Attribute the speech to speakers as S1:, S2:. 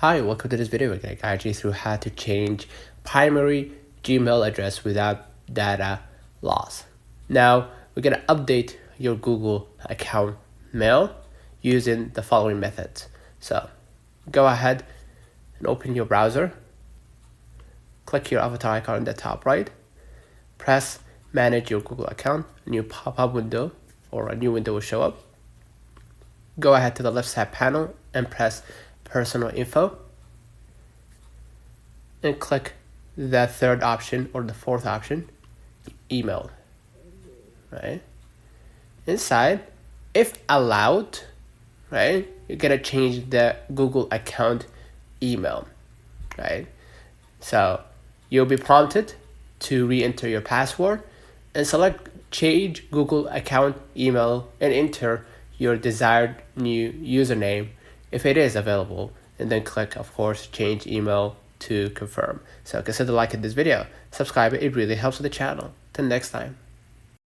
S1: Hi, welcome to this video. We're going to guide you through how to change primary Gmail address without data loss. Now, we're going to update your Google account mail using the following methods. So, go ahead and open your browser. Click your avatar icon on the top right. Press Manage your Google account. A new pop-up window or a new window will show up. Go ahead to the left side panel and press Personal Info and click the third option or the fourth option, Email. Right? Inside, if allowed, right, you're gonna change the Google account email, right? So you'll be prompted to re-enter your password and select Change Google account email and enter your desired new username if it is available, and then click, of course, Change Email to confirm. So consider liking this video, subscribe, it really helps with the channel. Till next time.